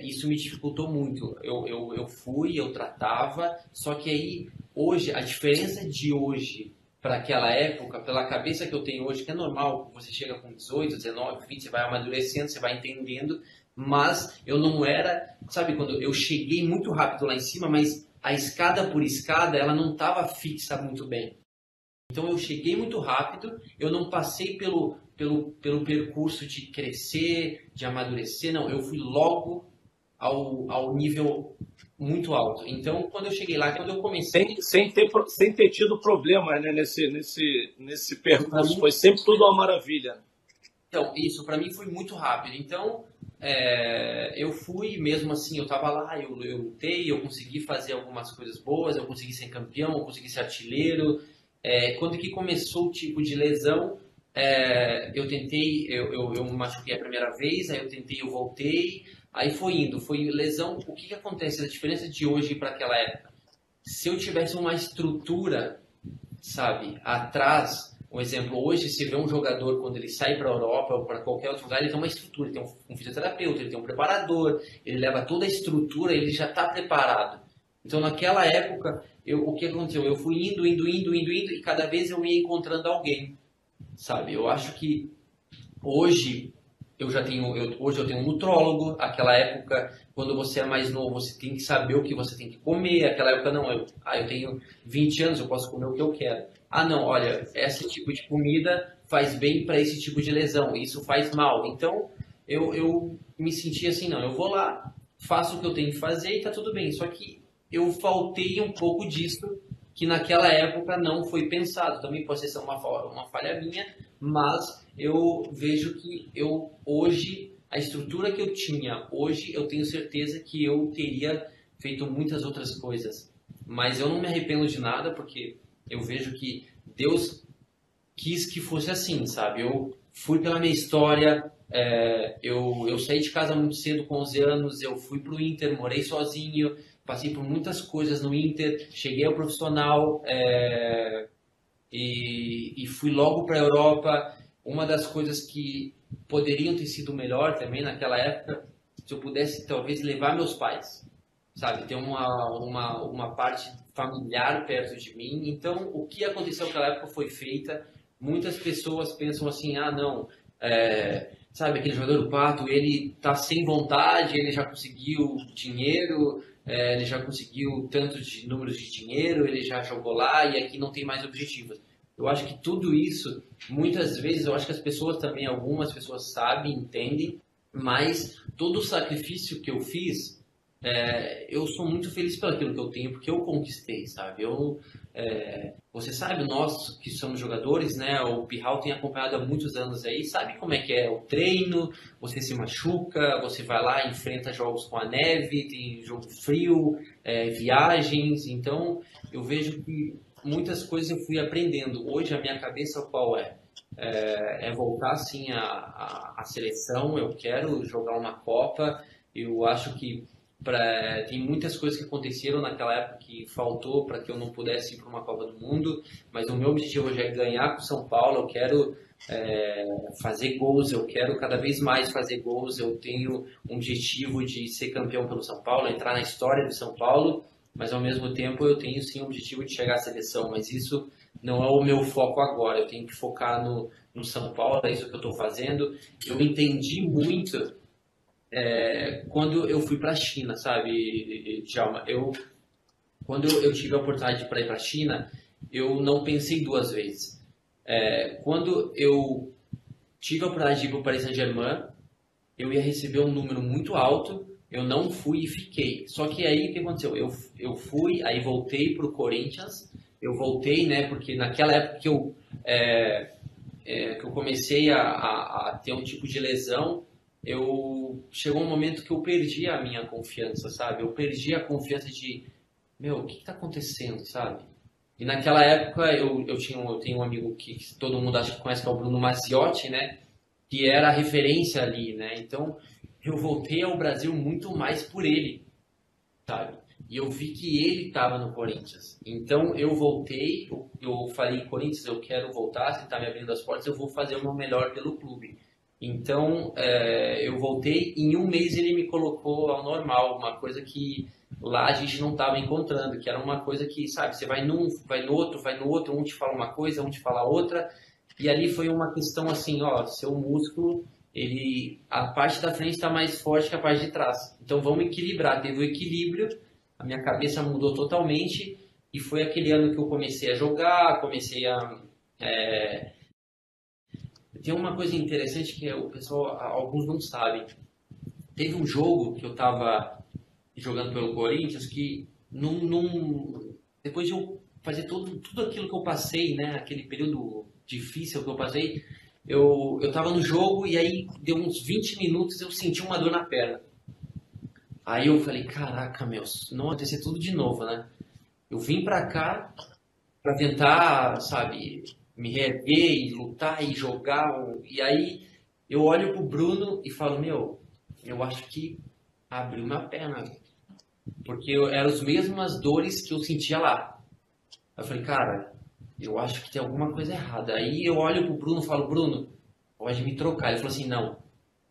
isso me dificultou muito. Eu tratava, só que aí, hoje, a diferença de hoje para aquela época, pela cabeça que eu tenho hoje, que é normal, você chega com 18, 19, 20, você vai amadurecendo, você vai entendendo, mas eu não era, sabe, quando eu cheguei muito rápido lá em cima, mas a escada por escada, ela não estava fixa muito bem. Então eu cheguei muito rápido, eu não passei pelo percurso de crescer, de amadurecer, não, eu fui logo ao nível muito alto. Então, quando eu cheguei lá, quando eu comecei... Sem ter tido problema, né, nesse percurso, foi sempre tudo uma maravilha. Então, isso para mim foi muito rápido. Então, eu fui, mesmo assim, eu estava lá, eu lutei, eu consegui fazer algumas coisas boas, eu consegui ser campeão, eu consegui ser artilheiro. Quando que começou o tipo de lesão, eu tentei, eu me machuquei a primeira vez, aí eu voltei, aí foi lesão. O que acontece? A diferença de hoje para aquela época, se eu tivesse uma estrutura, sabe, atrás, um exemplo, hoje você vê um jogador quando ele sai para a Europa ou para qualquer outro lugar, ele tem uma estrutura, ele tem um fisioterapeuta, ele tem um preparador, ele leva toda a estrutura, ele já está preparado. Então naquela época, o que aconteceu? Eu fui indo e cada vez eu ia encontrando alguém, sabe? Eu acho que hoje hoje eu tenho um nutrólogo. Aquela época, quando você é mais novo, você tem que saber o que você tem que comer. Aquela época não, eu tenho 20 anos, eu posso comer o que eu quero. Não, olha, esse tipo de comida faz bem para esse tipo de lesão, isso faz mal. Então, eu me senti assim, não, eu vou lá, faço o que eu tenho que fazer e tá tudo bem. Só que eu faltei um pouco disso, que naquela época não foi pensado. Também pode ser uma falha minha, mas eu vejo que hoje, a estrutura que eu tinha, hoje eu tenho certeza que eu teria feito muitas outras coisas. Mas eu não me arrependo de nada, porque eu vejo que Deus quis que fosse assim, sabe? Eu fui pela minha história, eu saí de casa muito cedo, com 11 anos, eu fui pro Inter, morei sozinho, passei por muitas coisas no Inter, cheguei ao profissional, e fui logo para a Europa. Uma das coisas que poderiam ter sido melhor também naquela época, se eu pudesse talvez levar meus pais, sabe, ter uma parte familiar perto de mim. Então, o que aconteceu naquela época foi feita. Muitas pessoas pensam assim, ah, não, sabe, aquele jogador do Pato, ele tá sem vontade, ele já conseguiu dinheiro, ele já conseguiu tantos de números de dinheiro, ele já jogou lá e aqui não tem mais objetivos. Eu acho que tudo isso, muitas vezes, eu acho que as pessoas também, algumas pessoas sabem, entendem, mas todo o sacrifício que eu fiz, eu sou muito feliz pelo aquilo que eu tenho, porque eu conquistei, sabe? Você sabe, nós que somos jogadores, né? O Pirral tem acompanhado há muitos anos aí, sabe como é que é o treino, você se machuca, você vai lá, enfrenta jogos com a neve, tem jogo frio, viagens. Então, eu vejo que muitas coisas eu fui aprendendo. Hoje a minha cabeça qual é? Voltar sim à seleção. Eu quero jogar uma Copa. Eu acho que tem muitas coisas que aconteceram naquela época que faltou para que eu não pudesse ir para uma Copa do Mundo, mas o meu objetivo hoje é ganhar com o São Paulo. Eu quero fazer gols, eu quero cada vez mais fazer gols. Eu tenho um objetivo de ser campeão pelo São Paulo, entrar na história do São Paulo, mas ao mesmo tempo eu tenho sim o objetivo de chegar à seleção, mas isso não é o meu foco agora. Eu tenho que focar no São Paulo, é isso que eu estou fazendo. Eu entendi muito quando eu fui para a China, sabe, Djalma? Quando eu tive a oportunidade para ir para a China, eu não pensei duas vezes. Quando eu tive a oportunidade de ir para o Paris Saint-Germain, eu ia receber um número muito alto, eu não fui e fiquei. Só que aí o que aconteceu? Eu fui, aí voltei para o Corinthians, eu voltei, né, porque naquela época que eu comecei a ter um tipo de lesão, chegou um momento que eu perdi a minha confiança, sabe? Eu perdi a confiança de, o que está acontecendo, sabe? E naquela época eu tenho um amigo que todo mundo acha que conhece, que é o Bruno Mazziotti, né? Que era a referência ali, né? Então eu voltei ao Brasil muito mais por ele, sabe? E eu vi que ele estava no Corinthians. Então eu voltei, eu falei, Corinthians, eu quero voltar, você está me abrindo as portas, eu vou fazer o meu melhor pelo clube. Então, eu voltei, em um mês ele me colocou ao normal, uma coisa que lá a gente não estava encontrando, que era uma coisa que, sabe, você vai num, vai no outro, um te fala uma coisa, um te fala outra, e ali foi uma questão assim, ó, seu músculo, a parte da frente está mais forte que a parte de trás, então vamos equilibrar. Teve o equilíbrio, a minha cabeça mudou totalmente, e foi aquele ano que eu comecei a jogar, Tem uma coisa interessante que o pessoal, alguns não sabem. Teve um jogo que eu estava jogando pelo Corinthians que depois de eu fazer tudo aquilo que eu passei, né, aquele período difícil que eu passei, eu estava no jogo e aí deu uns 20 minutos eu senti uma dor na perna. Aí eu falei, caraca, não vai acontecer tudo de novo, né? Eu vim pra cá pra tentar, sabe, me reerguer e lutar e jogar. E aí eu olho pro Bruno e falo, eu acho que abriu minha perna. Porque eram as mesmas dores que eu sentia lá. Eu falei, cara, eu acho que tem alguma coisa errada. Aí eu olho pro Bruno e falo, Bruno, pode me trocar. Ele falou assim, não,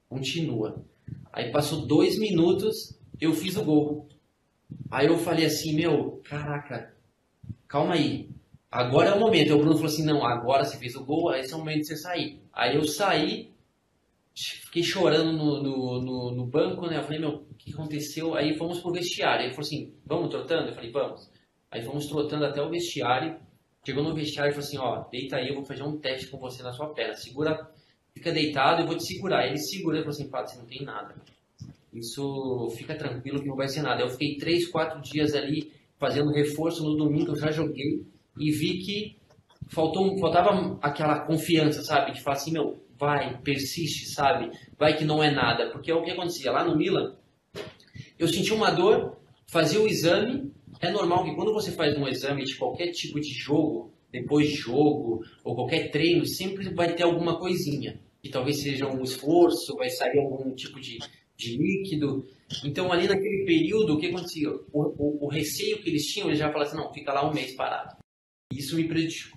continua. Aí passou 2 minutos, eu fiz o gol. Aí eu falei assim, caraca, calma aí. Agora é o momento. Aí o Bruno falou assim, não, agora você fez o gol, esse é o momento de você sair. Aí eu saí, fiquei chorando no banco, né? Eu falei, o que aconteceu? Aí fomos pro vestiário. Ele falou assim, vamos trotando? Eu falei, vamos. Aí fomos trotando até o vestiário. Chegou no vestiário e falou assim, ó, deita aí, eu vou fazer um teste com você na sua perna. Segura, fica deitado, eu vou te segurar. Ele segurou e falou assim, Pato, você não tem nada. Isso, fica tranquilo que não vai ser nada. Eu fiquei 3, 4 dias ali fazendo reforço. No domingo eu já joguei e vi que faltava aquela confiança, sabe? De falar assim, vai, persiste, sabe? Vai que não é nada. Porque é o que acontecia lá no Milan. Eu senti uma dor, fazia o exame. É normal que quando você faz um exame de qualquer tipo de jogo, depois de jogo, ou qualquer treino, sempre vai ter alguma coisinha. Que talvez seja um esforço, vai sair algum tipo de líquido. Então, ali naquele período, o que acontecia? O receio que eles tinham, eles já falaram assim, não, fica lá um mês parado. Isso me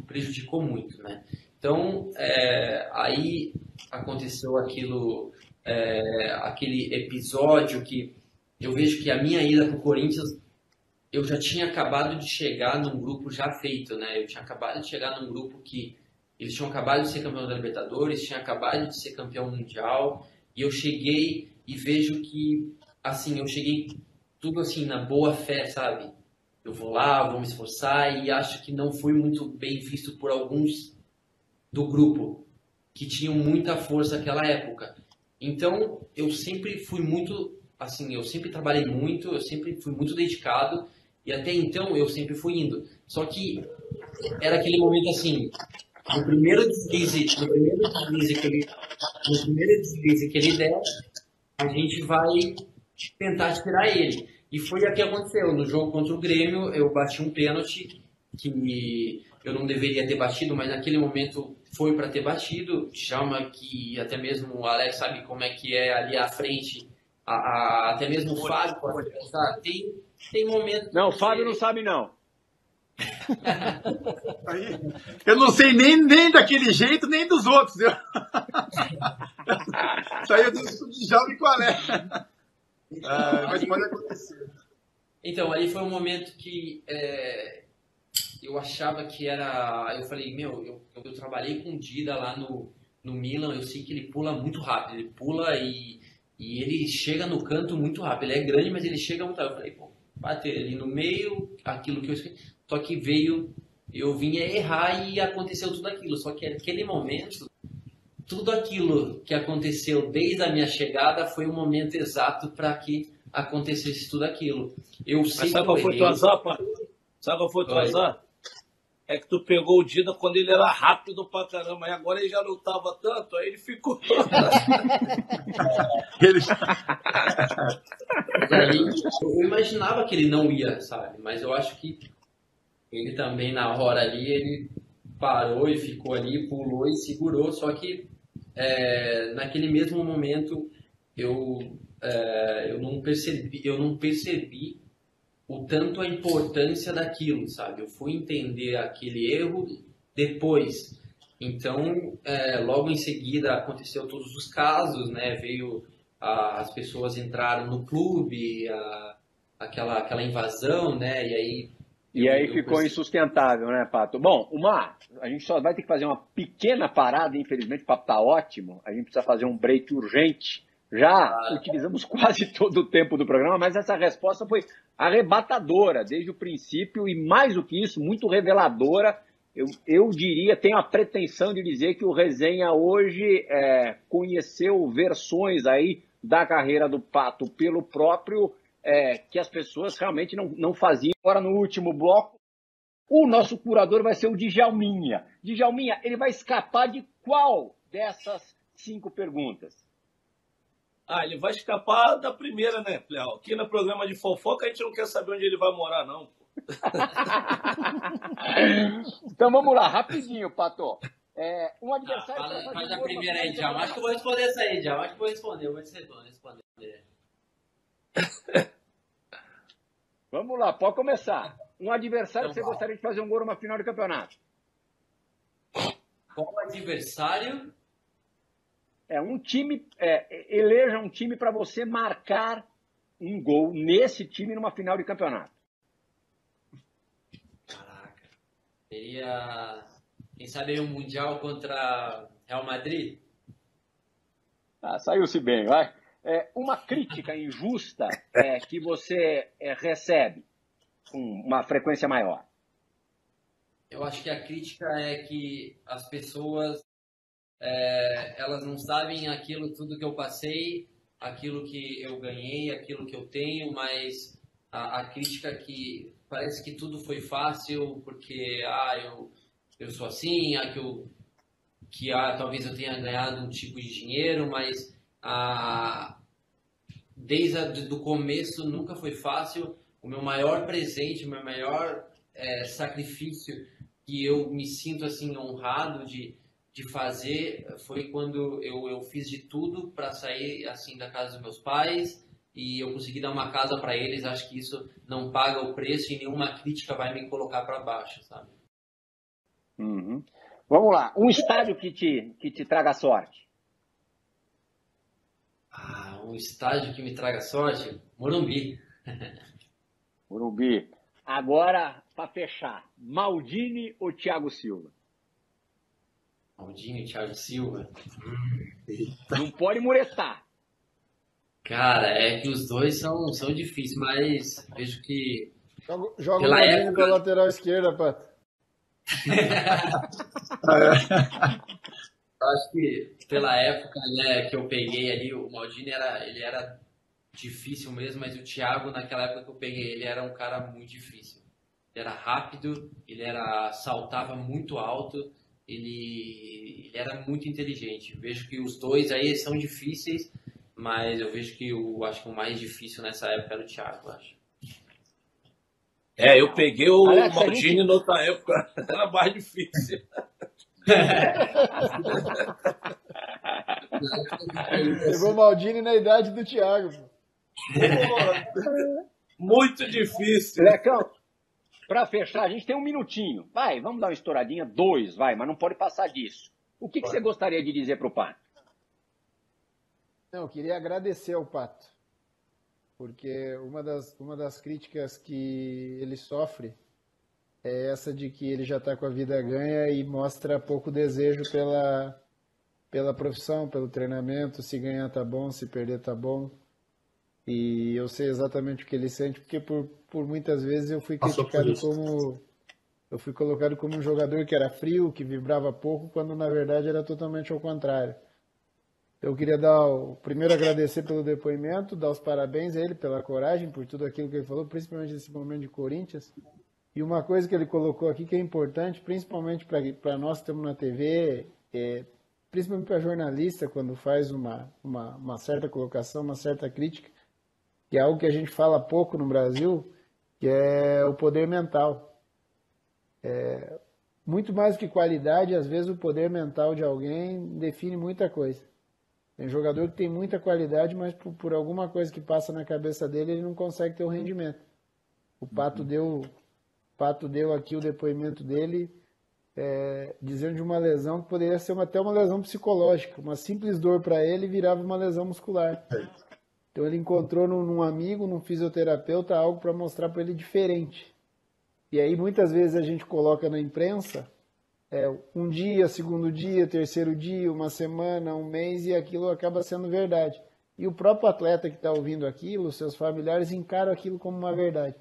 prejudicou muito, né? Então, aí aconteceu aquele episódio que eu vejo que a minha ida para o Corinthians, eu já tinha acabado de chegar num grupo já feito, né? Eu tinha acabado de chegar num grupo que eles tinham acabado de ser campeão da Libertadores, tinha acabado de ser campeão mundial, e eu cheguei e vejo que, assim, eu cheguei tudo assim, na boa fé, sabe? Eu vou lá, vou me esforçar, e acho que não fui muito bem visto por alguns do grupo, que tinham muita força naquela época. Então, eu sempre fui muito, assim, eu sempre trabalhei muito, eu sempre fui muito dedicado, e até então eu sempre fui indo. Só que era aquele momento assim, no primeiro deslize que ele der, a gente vai tentar tirar ele. E foi o que aconteceu. No jogo contra o Grêmio, eu bati um pênalti que eu não deveria ter batido, mas naquele momento foi para ter batido. Djalma, que até mesmo o Alex sabe como é que é ali à frente, até mesmo o Fábio pode pensar. Tem momentos. Não, o Fábio não sabe, não. Eu não sei nem daquele jeito, nem dos outros. Saiu do Djalma e com o Alex. Mas pode acontecer. Então, aí foi um momento que eu achava que era... Eu falei, eu trabalhei com o Dida lá no Milan, eu sei que ele pula muito rápido, ele pula e ele chega no canto muito rápido, ele é grande, mas ele chega muito rápido. Eu falei, pô, bater ali no meio, aquilo que eu esqueci, só que eu vinha errar e aconteceu tudo aquilo, só que naquele momento, tudo aquilo que aconteceu desde a minha chegada foi o momento exato para que acontecesse tudo aquilo. Eu sei. Mas sabe qual foi o teu azar, pá? Sabe qual foi o teu azar? É que tu pegou o Dida quando ele era rápido pra caramba, e agora ele já não tava tanto, aí ele ficou. Eu imaginava que ele não ia, sabe? Mas eu acho que ele também, na hora ali, ele parou e ficou ali, pulou e segurou, só que naquele mesmo momento eu não percebi o tanto a importância daquilo, sabe? Eu fui entender aquele erro depois. Então, logo em seguida aconteceu todos os casos, né? Veio as pessoas entraram no clube, aquela invasão, né? E aí ficou insustentável, né, Pato? Bom, a gente só vai ter que fazer uma pequena parada, infelizmente, o papo tá ótimo. A gente precisa fazer um break urgente. Já utilizamos quase todo o tempo do programa, mas essa resposta foi arrebatadora desde o princípio e, mais do que isso, muito reveladora. Eu diria, tenho a pretensão de dizer que o Resenha hoje conheceu versões aí da carreira do Pato pelo próprio, que as pessoas realmente não faziam. Agora, no último bloco, o nosso curador vai ser o Djalminha. Djalminha, ele vai escapar de qual dessas 5 perguntas? Ele vai escapar da primeira, né, Cléo? Aqui no programa de fofoca a gente não quer saber onde ele vai morar, não. Então vamos lá, rapidinho, Pato. Um adversário... Faz a primeira aí, Djalma. Acho que eu vou responder essa aí, Djalma. Acho que vou responder. Eu vou responder. Vamos lá, pode começar. Um adversário que você gostaria de fazer um gol numa final de campeonato? Qual adversário? Um time, eleja um time para você marcar um gol nesse time numa final de campeonato. Caraca. Seria, quem sabe, um Mundial contra Real Madrid? Saiu-se bem, vai. Uma crítica injusta que você recebe com uma frequência maior. Eu acho que a crítica é que as pessoas elas não sabem aquilo tudo que eu passei, aquilo que eu ganhei, aquilo que eu tenho, mas a crítica é que parece que tudo foi fácil porque eu sou assim, talvez eu tenha ganhado um tipo de dinheiro, mas desde o começo nunca foi fácil. O meu maior presente, o meu maior sacrifício que eu me sinto assim honrado de fazer foi quando eu fiz de tudo para sair assim da casa dos meus pais e eu consegui dar uma casa para eles. Acho que isso não paga o preço e nenhuma crítica vai me colocar para baixo, sabe? Uhum. Vamos lá, um estádio que te traga sorte. Um estádio que me traga sorte? Morumbi. Morumbi. Agora, para fechar, Maldini ou Thiago Silva? Maldini, Thiago Silva. Não pode muretar. Cara, é que os dois são difíceis, mas vejo que Joga o pela Maldini época... pra lateral esquerda, Pato. Acho que pela época, né, que eu peguei ali, o Maldini ele era difícil mesmo, mas o Thiago, naquela época que eu peguei, ele era um cara muito difícil. Ele era rápido, saltava muito alto, ele era muito inteligente. Vejo que os dois aí são difíceis, mas eu vejo que acho que o mais difícil nessa época era o Thiago, eu acho. Eu peguei o Maldini na outra época, era mais difícil. Pegou o Maldini na idade do Thiago. Muito difícil. Lecão, para fechar, a gente tem um minutinho. Vamos dar uma estouradinha, 2, mas não pode passar disso. O que você gostaria de dizer para o Pato? Não, eu queria agradecer ao Pato, porque uma das críticas que ele sofre é essa de que ele já está com a vida ganha e mostra pouco desejo pela profissão, pelo treinamento, se ganhar tá bom, se perder tá bom. E eu sei exatamente o que ele sente, porque por muitas vezes eu fui colocado como um jogador que era frio, que vibrava pouco, quando na verdade era totalmente ao contrário. Eu queria primeiro agradecer pelo depoimento, dar os parabéns a ele pela coragem, por tudo aquilo que ele falou, principalmente nesse momento de Corinthians. E uma coisa que ele colocou aqui que é importante, principalmente para nós que estamos na TV, principalmente para jornalista, quando faz uma certa colocação, uma certa crítica, que é algo que a gente fala pouco no Brasil, que é o poder mental. Muito mais do que qualidade, às vezes o poder mental de alguém define muita coisa. Tem jogador que tem muita qualidade, mas por alguma coisa que passa na cabeça dele, ele não consegue ter o rendimento. O Pato deu aqui o depoimento dele, dizendo de uma lesão que poderia ser até uma lesão psicológica. Uma simples dor para ele virava uma lesão muscular. Então ele encontrou num amigo, num fisioterapeuta, algo para mostrar para ele diferente. E aí muitas vezes a gente coloca na imprensa um dia, segundo dia, terceiro dia, uma semana, um mês, e aquilo acaba sendo verdade. E o próprio atleta que está ouvindo aquilo, os seus familiares, encaram aquilo como uma verdade.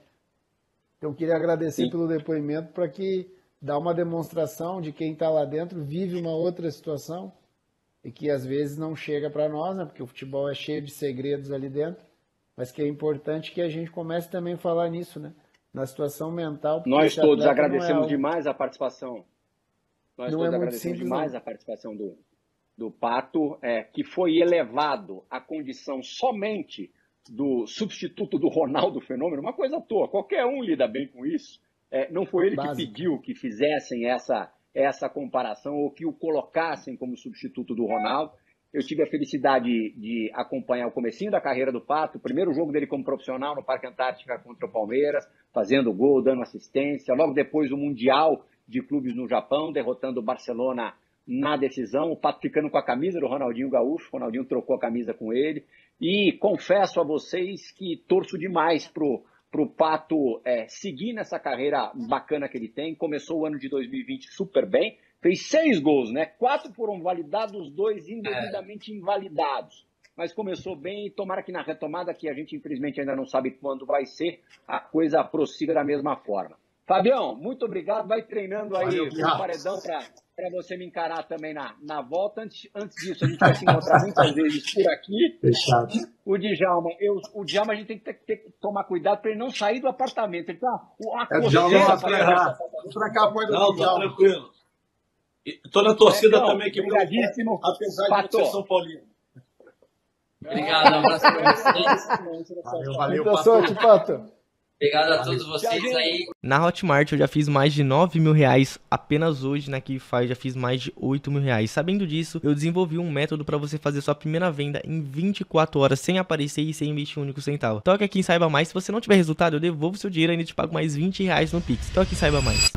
Então eu queria agradecer pelo depoimento, para que dá uma demonstração de quem está lá dentro, vive uma outra situação, e que às vezes não chega para nós, né, porque o futebol é cheio de segredos ali dentro, mas que é importante que a gente comece também a falar nisso, né? Na situação mental. Nós todos agradecemos demais a participação. Nós todos agradecemos demais a participação do Pato, que foi elevado à condição somente do substituto do Ronaldo Fenômeno, uma coisa à toa, qualquer um lida bem com isso. Não foi ele que pediu que fizessem essa comparação ou que o colocassem como substituto do Ronaldo. Eu tive a felicidade de acompanhar o comecinho da carreira do Pato, o primeiro jogo dele como profissional no Parque Antártica contra o Palmeiras, fazendo gol, dando assistência. Logo depois o Mundial de Clubes no Japão, derrotando o Barcelona na decisão. O Pato ficando com a camisa do Ronaldinho Gaúcho, o Ronaldinho trocou a camisa com ele. E confesso a vocês que torço demais pro Pato seguir nessa carreira bacana que ele tem. Começou o ano de 2020 super bem. Fez 6 gols, né? 4 foram validados, 2 indevidamente invalidados. Mas começou bem e tomara que na retomada, que a gente infelizmente ainda não sabe quando vai ser, a coisa prossiga da mesma forma. Fabião, muito obrigado. Vai treinando aí o paredão para você me encarar também na volta. Antes disso, a gente vai se encontrar muitas vezes por aqui. Fechado. O Djalma a gente tem que tomar cuidado para ele não sair do apartamento. Ele tá uma coceira para cá, pode não, tá tranquilo. Estou na torcida também aqui, obrigadíssimo, apesar de ser São Paulino. Obrigado, um abraço para vocês. Valeu, Muita sorte, Pato. Obrigado a todos vocês aí. Na Hotmart eu já fiz mais de 9 mil reais apenas hoje. Na Kify eu já fiz mais de 8 mil reais. Sabendo disso, eu desenvolvi um método para você fazer sua primeira venda em 24 horas sem aparecer e sem investir um único centavo. Toque aqui em Saiba Mais. Se você não tiver resultado, eu devolvo seu dinheiro e ainda te pago mais 20 reais no Pix. Toque em Saiba Mais.